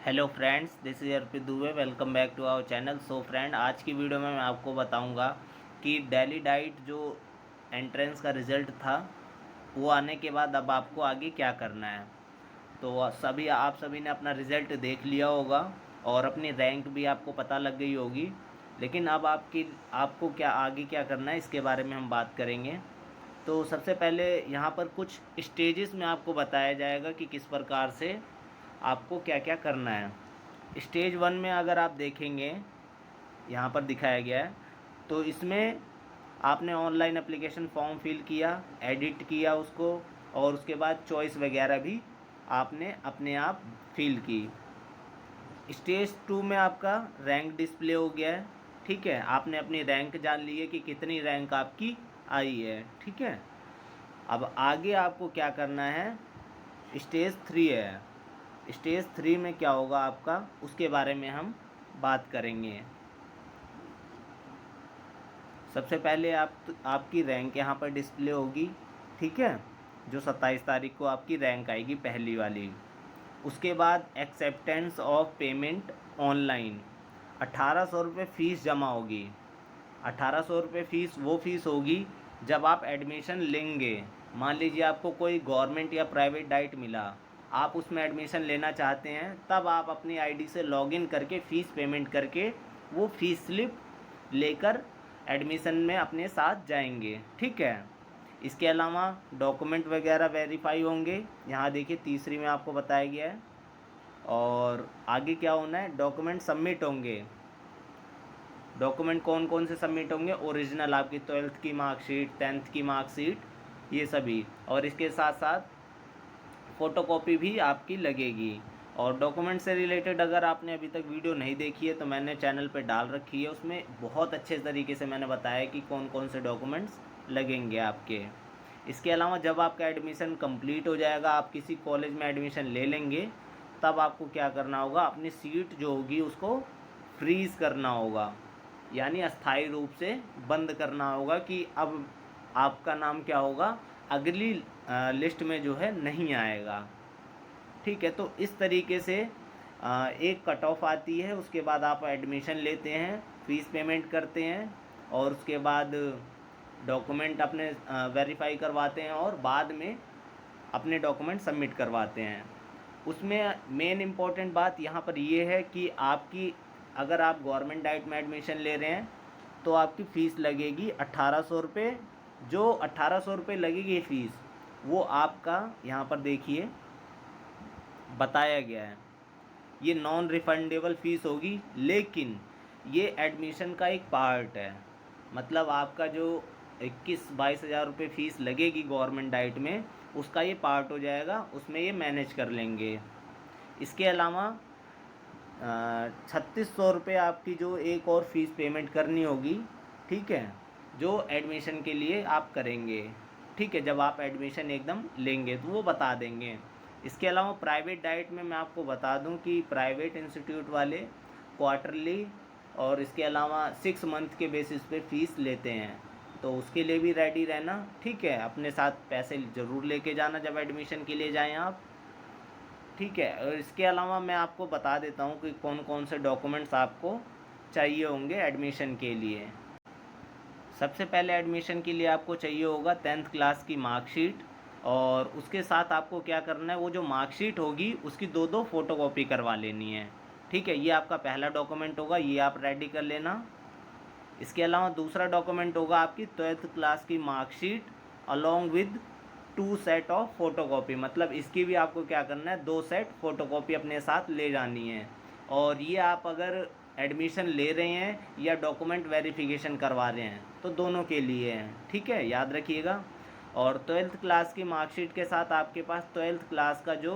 Hello friends, this is Arpit Dubey. Welcome back to our channel. So friend, आज की video में मैं आपको बताऊंगा कि दिल्ली डाइट जो एंट्रेंस का रिज़ल्ट था वो आने के बाद अब आपको आगे क्या करना है। तो आप सभी ने अपना रिज़ल्ट देख लिया होगा और अपनी रैंक भी आपको पता लग गई होगी। लेकिन अब आपको क्या आगे क्या करना है, इसके बारे में हम बात करेंगे। तो सबसे पहले यहाँ पर कुछ स्टेजेस में आपको बताया जाएगा कि किस प्रकार से आपको क्या क्या करना है। स्टेज वन में अगर आप देखेंगे, यहाँ पर दिखाया गया है, तो इसमें आपने ऑनलाइन एप्लीकेशन फॉर्म फिल किया, एडिट किया उसको, और उसके बाद चॉइस वगैरह भी आपने अपने आप फिल की। स्टेज टू में आपका रैंक डिस्प्ले हो गया है। ठीक है, आपने अपनी रैंक जान ली है कि कितनी रैंक आपकी आई है। ठीक है, अब आगे आपको क्या करना है, स्टेज थ्री है। स्टेज थ्री में क्या होगा आपका, उसके बारे में हम बात करेंगे। सबसे पहले आपकी रैंक यहाँ पर डिस्प्ले होगी। ठीक है, जो 27 तारीख को आपकी रैंक आएगी, पहली वाली। उसके बाद एक्सेप्टेंस ऑफ पेमेंट ऑनलाइन, 1800 रुपये फ़ीस जमा होगी। 1800 रुपये फ़ीस वो फ़ीस होगी जब आप एडमिशन लेंगे। मान लीजिए आपको कोई गवर्नमेंट या प्राइवेट डाइट मिला, आप उसमें एडमिशन लेना चाहते हैं, तब आप अपनी आईडी से लॉगिन करके फ़ीस पेमेंट करके वो फ़ीस स्लिप लेकर एडमिशन में अपने साथ जाएंगे। ठीक है, इसके अलावा डॉक्यूमेंट वगैरह वेरीफाई होंगे। यहाँ देखिए तीसरी में आपको बताया गया है। और आगे क्या होना है, डॉक्यूमेंट सबमिट होंगे। डॉक्यूमेंट कौन कौन से सबमिट होंगे, ओरिजिनल आपकी 12th की मार्कशीट, 10th की मार्कशीट, ये सभी, और इसके साथ साथ फ़ोटोकॉपी भी आपकी लगेगी। और डॉक्यूमेंट से रिलेटेड अगर आपने अभी तक वीडियो नहीं देखी है तो मैंने चैनल पे डाल रखी है, उसमें बहुत अच्छे तरीके से मैंने बताया कि कौन कौन से डॉक्यूमेंट्स लगेंगे आपके। इसके अलावा जब आपका एडमिशन कंप्लीट हो जाएगा, आप किसी कॉलेज में एडमिशन ले लेंगे, तब आपको क्या करना होगा, अपनी सीट जो होगी उसको फ्रीज़ करना होगा, यानी अस्थायी रूप से बंद करना होगा कि अब आपका नाम क्या होगा, अगली लिस्ट में जो है नहीं आएगा। ठीक है, तो इस तरीके से एक कट ऑफ आती है। उसके बाद आप एडमिशन लेते हैं, फ़ीस पेमेंट करते हैं, और उसके बाद डॉक्यूमेंट अपने वेरीफाई करवाते हैं, और बाद में अपने डॉक्यूमेंट सबमिट करवाते हैं। उसमें मेन इम्पॉर्टेंट बात यहाँ पर ये है कि आपकी, अगर आप गवर्नमेंट डाइट में एडमिशन ले रहे हैं तो आपकी फ़ीस लगेगी 1800 रुपये। जो 1800 रुपये लगेगी फ़ीस, वो आपका यहाँ पर देखिए बताया गया है, ये नॉन रिफंडेबल फ़ीस होगी। लेकिन ये एडमिशन का एक पार्ट है, मतलब आपका जो 21-22 हज़ार रुपये फ़ीस लगेगी गवर्नमेंट डाइट में, उसका ये पार्ट हो जाएगा, उसमें ये मैनेज कर लेंगे। इसके अलावा 3600 रुपये आपकी जो एक और फ़ीस पेमेंट करनी होगी। ठीक है, जो एडमिशन के लिए आप करेंगे। ठीक है, जब आप एडमिशन एकदम लेंगे तो वो बता देंगे। इसके अलावा प्राइवेट डाइट में मैं आपको बता दूं कि प्राइवेट इंस्टीट्यूट वाले क्वार्टरली और इसके अलावा 6 मंथ के बेसिस पे फ़ीस लेते हैं, तो उसके लिए भी रेडी रहना। ठीक है, अपने साथ पैसे ज़रूर लेके जाना जब एडमिशन के लिए जाएं आप। ठीक है, और इसके अलावा मैं आपको बता देता हूँ कि कौन कौन से डॉक्यूमेंट्स आपको चाहिए होंगे एडमिशन के लिए। सबसे पहले एडमिशन के लिए आपको चाहिए होगा 10th क्लास की मार्कशीट, और उसके साथ आपको क्या करना है, वो जो मार्कशीट होगी उसकी दो दो फ़ोटोकॉपी करवा लेनी है। ठीक है, ये आपका पहला डॉक्यूमेंट होगा, ये आप रेडी कर लेना। इसके अलावा दूसरा डॉक्यूमेंट होगा आपकी 12th क्लास की marksheet along with 2 set of photocopy, मतलब इसकी भी आपको क्या करना है, 2 सेट फ़ोटोकॉपी अपने साथ ले जानी है। और ये आप अगर एडमिशन ले रहे हैं या डॉक्यूमेंट वेरिफिकेशन करवा रहे हैं तो दोनों के लिए हैं। ठीक है, याद रखिएगा। और 12th क्लास की मार्कशीट के साथ आपके पास 12th क्लास का जो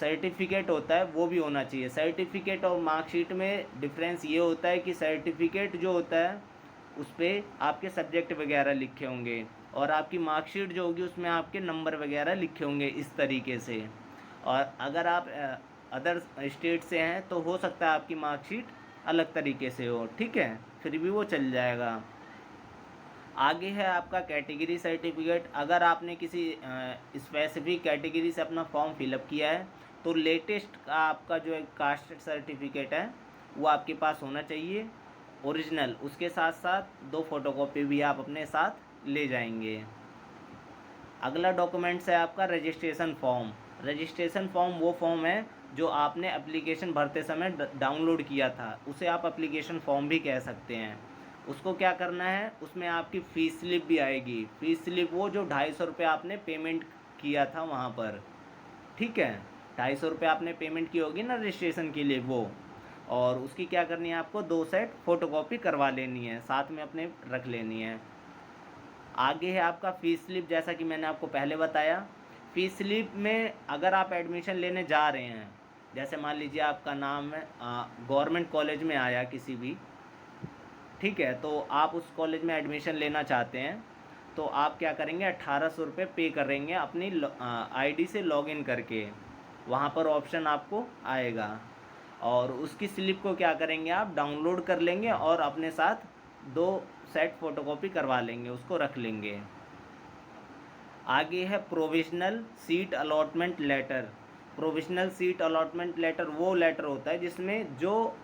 सर्टिफिकेट होता है वो भी होना चाहिए। सर्टिफिकेट और मार्कशीट में डिफरेंस ये होता है कि सर्टिफिकेट जो होता है उस पर आपके सब्जेक्ट वगैरह लिखे होंगे, और आपकी मार्कशीट जो होगी उसमें आपके नंबर वगैरह लिखे होंगे, इस तरीके से। और अगर आप अदर स्टेट से हैं तो हो सकता है आपकी मार्कशीट अलग तरीके से हो। ठीक है, फिर भी वो चल जाएगा। आगे है आपका कैटेगरी सर्टिफिकेट। अगर आपने किसी स्पेसिफिक कैटेगरी से अपना फॉर्म फिलअप किया है तो लेटेस्ट का आपका जो है कास्ट सर्टिफिकेट है वो आपके पास होना चाहिए ओरिजिनल। उसके साथ साथ 2 फोटोकॉपी भी आप अपने साथ ले जाएंगे। अगला डॉक्यूमेंट्स है आपका रजिस्ट्रेशन फॉर्म। रजिस्ट्रेशन फॉर्म वो फॉर्म है जो आपने एप्लीकेशन भरते समय डाउनलोड किया था, उसे आप एप्लीकेशन फॉर्म भी कह सकते हैं। उसको क्या करना है, उसमें आपकी फ़ीस स्लिप भी आएगी। फ़ीस स्लिप वो जो 250 रुपये आपने पेमेंट किया था वहाँ पर, ठीक है, 250 रुपये आपने पेमेंट की होगी ना रजिस्ट्रेशन के लिए वो, और उसकी क्या करनी है, आपको 2 सेट फ़ोटोकॉपी करवा लेनी है, साथ में अपने रख लेनी है। आगे है आपका फ़ीस स्लिप। जैसा कि मैंने आपको पहले बताया, फ़ीस स्लिप में अगर आप एडमिशन लेने जा रहे हैं, जैसे मान लीजिए आपका नाम है गवर्नमेंट कॉलेज में आया किसी भी, ठीक है, तो आप उस कॉलेज में एडमिशन लेना चाहते हैं, तो आप क्या करेंगे, 1800 रुपये पे करेंगे अपनी आईडी से लॉगिन करके। वहाँ पर ऑप्शन आपको आएगा और उसकी स्लिप को क्या करेंगे, आप डाउनलोड कर लेंगे और अपने साथ 2 सेट फ़ोटोकॉपी करवा लेंगे, उसको रख लेंगे। आगे है provisional seat allotment letter. Provisional seat allotment letter वो लेटर होता है जिसमें जो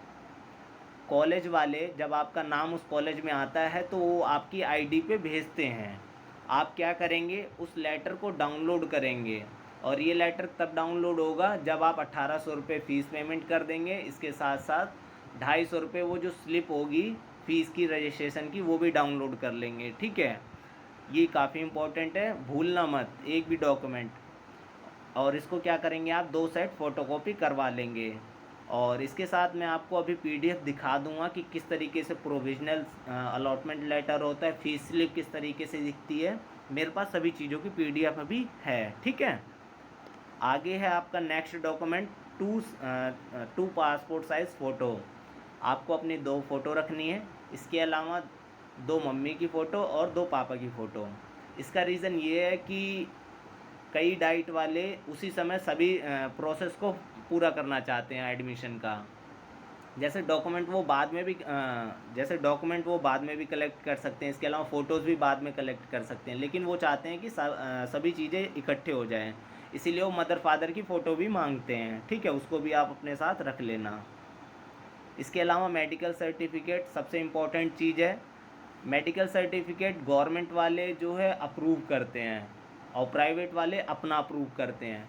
कॉलेज वाले, जब आपका नाम उस कॉलेज में आता है तो वो आपकी आईडी पे भेजते हैं। आप क्या करेंगे, उस लेटर को डाउनलोड करेंगे और ये लेटर तब डाउनलोड होगा जब आप 1800 रुपये फ़ीस पेमेंट कर देंगे। इसके साथ साथ 250 रुपये वो जो स्लिप होगी फ़ीस की रजिस्ट्रेशन की, वो भी डाउनलोड कर लेंगे, ठीक है। ये काफ़ी इम्पोर्टेंट है, भूलना मत एक भी डॉक्यूमेंट। और इसको क्या करेंगे, आप 2 सेट फ़ोटोकॉपी करवा लेंगे। और इसके साथ मैं आपको अभी पीडीएफ दिखा दूंगा कि किस तरीके से प्रोविज़नल अलॉटमेंट लेटर होता है, फ़ीस स्लिप किस तरीके से दिखती है। मेरे पास सभी चीज़ों की पीडीएफ अभी है, ठीक है। आगे है आपका next document, two passport size photo. आपको अपनी 2 फ़ोटो रखनी है, इसके अलावा 2 मम्मी की फ़ोटो और 2 पापा की फ़ोटो। इसका रीज़न ये है कि कई डाइट वाले उसी समय सभी प्रोसेस को पूरा करना चाहते हैं एडमिशन का। जैसे डॉक्यूमेंट वो बाद में भी कलेक्ट कर सकते हैं, इसके अलावा फ़ोटोज़ भी बाद में कलेक्ट कर सकते हैं, लेकिन वो चाहते हैं कि सभी चीज़ें इकट्ठे हो जाएं, इसीलिए वो मदर फादर की फ़ोटो भी मांगते हैं, ठीक है, उसको भी आप अपने साथ रख लेना। इसके अलावा मेडिकल सर्टिफिकेट सबसे इम्पॉर्टेंट चीज़ है। मेडिकल सर्टिफिकेट गवर्नमेंट वाले जो है अप्रूव करते हैं और प्राइवेट वाले अपना अप्रूव करते हैं।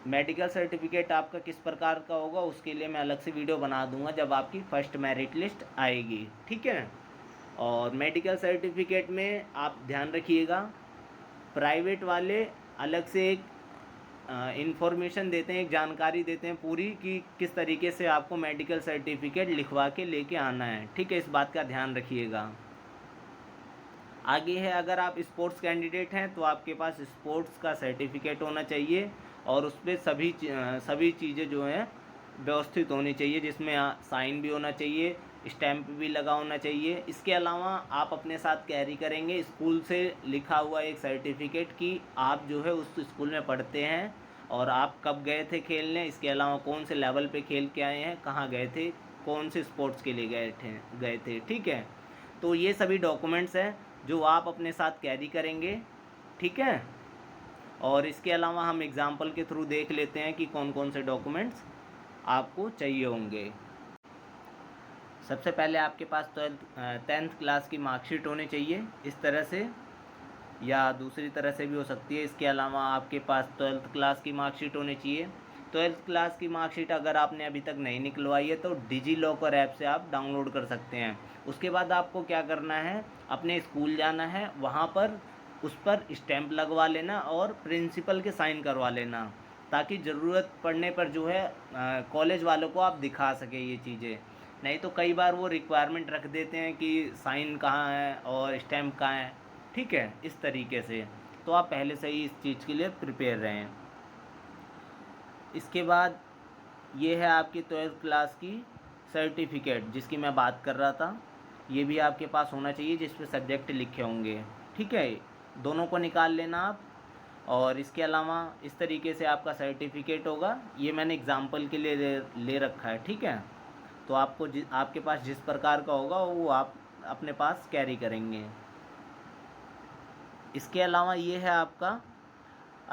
मेडिकल सर्टिफिकेट आपका किस प्रकार का होगा उसके लिए मैं अलग से वीडियो बना दूंगा जब आपकी फ़र्स्ट मेरिट लिस्ट आएगी, ठीक है। और मेडिकल सर्टिफिकेट में आप ध्यान रखिएगा, प्राइवेट वाले अलग से एक इन्फॉर्मेशन देते हैं, एक जानकारी देते हैं पूरी कि किस तरीके से आपको मेडिकल सर्टिफिकेट लिखवा के लेके आना है, ठीक है, इस बात का ध्यान रखिएगा। आगे है, अगर आप स्पोर्ट्स कैंडिडेट हैं तो आपके पास स्पोर्ट्स का सर्टिफिकेट होना चाहिए और उस पर सभी चीज़ें जो हैं व्यवस्थित होनी चाहिए, जिसमें साइन भी होना चाहिए, स्टैम्प भी लगा होना चाहिए। इसके अलावा आप अपने साथ कैरी करेंगे स्कूल से लिखा हुआ एक सर्टिफिकेट कि आप जो है उस स्कूल में पढ़ते हैं और आप कब गए थे खेलने, इसके अलावा कौन से लेवल पे खेल के आए हैं, कहाँ गए थे, कौन से स्पोर्ट्स के लिए गए थे, ठीक है। तो ये सभी डॉक्यूमेंट्स हैं जो आप अपने साथ कैरी करेंगे, ठीक है। और इसके अलावा हम एग्ज़ाम्पल के थ्रू देख लेते हैं कि कौन कौन से डॉक्यूमेंट्स आपको चाहिए होंगे। सबसे पहले आपके पास 10th क्लास की मार्कशीट होनी चाहिए इस तरह से, या दूसरी तरह से भी हो सकती है। इसके अलावा आपके पास 12th क्लास की मार्कशीट होनी चाहिए। 12th क्लास की मार्कशीट अगर आपने अभी तक नहीं निकलवाई है तो डिजी लॉकर ऐप से आप डाउनलोड कर सकते हैं। उसके बाद आपको क्या करना है, अपने स्कूल जाना है, वहाँ पर उस पर स्टैंप लगवा लेना और प्रिंसिपल के साइन करवा लेना, ताकि ज़रूरत पड़ने पर जो है कॉलेज वालों को आप दिखा सके ये चीज़ें। नहीं तो कई बार वो रिक्वायरमेंट रख देते हैं कि साइन कहाँ है और स्टैम्प कहाँ है, ठीक है, इस तरीके से। तो आप पहले से ही इस चीज़ के लिए प्रिपेयर रहें। इसके बाद ये है आपकी 12th क्लास की सर्टिफिकेट जिसकी मैं बात कर रहा था, ये भी आपके पास होना चाहिए जिस पे सब्जेक्ट लिखे होंगे, ठीक है, दोनों को निकाल लेना आप। और इसके अलावा इस तरीके से आपका सर्टिफिकेट होगा, ये मैंने एग्ज़ाम्पल के लिए ले रखा है, ठीक है। तो आपको आपके पास जिस प्रकार का होगा वो आप अपने पास कैरी करेंगे। इसके अलावा ये है आपका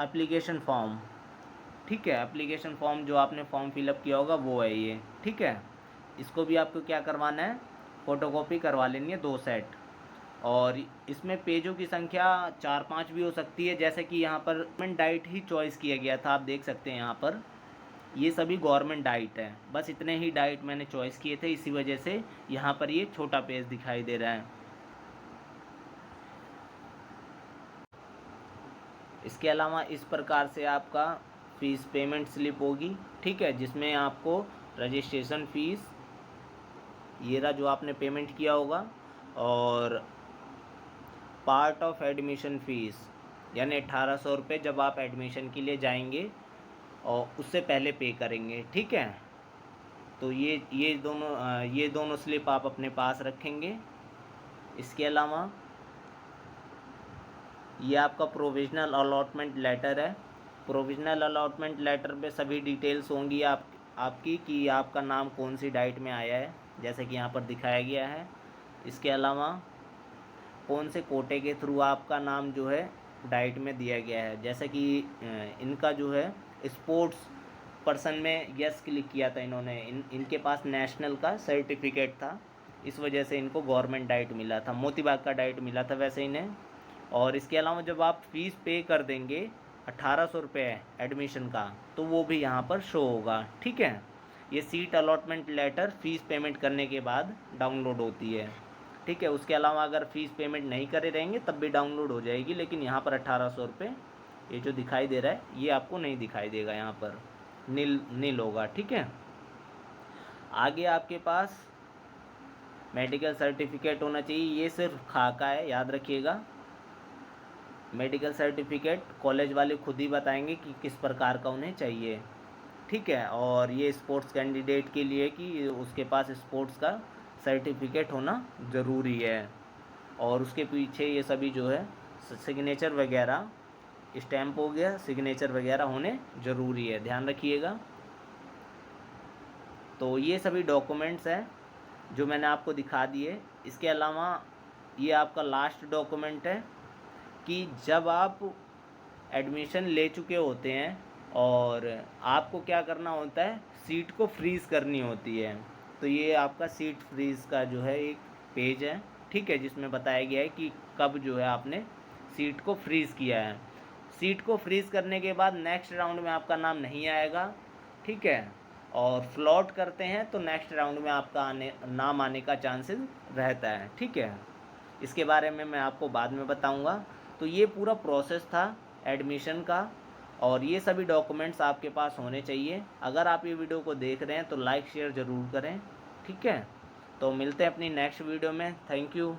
एप्लीकेशन फॉर्म। ठीक है। एप्लीकेशन फॉर्म जो आपने फॉर्म फिलअप किया होगा वो है ये, ठीक है। इसको भी आपको क्या करवाना है, फ़ोटोकॉपी करवा लेनी है 2 सेट। और इसमें पेजों की संख्या 4-5 भी हो सकती है, जैसे कि यहाँ पर गवर्नमेंट डाइट ही चॉइस किया गया था, आप देख सकते हैं यहाँ पर ये सभी गवर्नमेंट डाइट है, बस इतने ही डाइट मैंने चॉइस किए थे, इसी वजह से यहाँ पर ये छोटा पेज दिखाई दे रहा है। इसके अलावा इस प्रकार से आपका फ़ीस पेमेंट स्लिप होगी, ठीक है, जिसमें आपको रजिस्ट्रेशन फ़ीस ये रहा जो आपने पेमेंट किया होगा, और पार्ट ऑफ एडमिशन फ़ीस यानी 1800 रुपये जब आप एडमिशन के लिए जाएंगे और उससे पहले पे करेंगे, ठीक है। तो ये दोनों स्लिप आप अपने पास रखेंगे। इसके अलावा ये आपका प्रोविज़नल अलॉटमेंट लेटर है। प्रोविज़नल अलॉटमेंट लेटर पे सभी डिटेल्स होंगी आपकी कि आपका नाम कौन सी डाइट में आया है, जैसे कि यहाँ पर दिखाया गया है। इसके अलावा कौन से कोटे के थ्रू आपका नाम जो है डाइट में दिया गया है, जैसे कि इनका जो है स्पोर्ट्स पर्सन में यस क्लिक किया था इन्होंने, इनके पास नेशनल का सर्टिफिकेट था, इस वजह से इनको गवर्नमेंट डाइट मिला था, मोतीबाग का डाइट मिला था वैसे इन्हें। और इसके अलावा जब आप फ़ीस पे कर देंगे 1800 रुपये एडमिशन का, तो वो भी यहाँ पर शो होगा, ठीक है। ये seat allotment letter fees payment करने के बाद डाउनलोड होती है, ठीक है। उसके अलावा अगर फ़ीस पेमेंट नहीं करे रहेंगे तब भी डाउनलोड हो जाएगी, लेकिन यहाँ पर 1800 रुपये ये जो दिखाई दे रहा है ये आपको नहीं दिखाई देगा, यहाँ पर नील होगा, ठीक है। आगे आपके पास मेडिकल सर्टिफिकेट होना चाहिए, ये सिर्फ खाका है, याद रखिएगा। मेडिकल सर्टिफिकेट कॉलेज वाले खुद ही बताएंगे कि किस प्रकार का उन्हें चाहिए, ठीक है। और ये स्पोर्ट्स कैंडिडेट के लिए कि उसके पास स्पोर्ट्स का सर्टिफिकेट होना ज़रूरी है। और उसके पीछे ये सभी जो है सिग्नेचर वगैरह, स्टैम्प हो गया, सिग्नेचर वगैरह होने ज़रूरी है, ध्यान रखिएगा। तो ये सभी डॉक्यूमेंट्स हैं जो मैंने आपको दिखा दिए। इसके अलावा ये आपका लास्ट डॉक्यूमेंट है कि जब आप एडमिशन ले चुके होते हैं और आपको क्या करना होता है, सीट को फ्रीज़ करनी होती है। तो ये आपका सीट फ्रीज़ का जो है एक पेज है, ठीक है, जिसमें बताया गया है कि कब जो है आपने सीट को फ्रीज़ किया है। सीट को फ्रीज़ करने के बाद नेक्स्ट राउंड में आपका नाम नहीं आएगा, ठीक है। और फ्लॉट करते हैं तो नेक्स्ट राउंड में आपका नाम आने का चांसेस रहता है, ठीक है। इसके बारे में मैं आपको बाद में बताऊंगा। तो ये पूरा प्रोसेस था एडमिशन का, और ये सभी डॉक्यूमेंट्स आपके पास होने चाहिए। अगर आप ये वीडियो को देख रहे हैं तो लाइक शेयर ज़रूर करें, ठीक है। तो मिलते हैं अपनी नेक्स्ट वीडियो में। Thank you.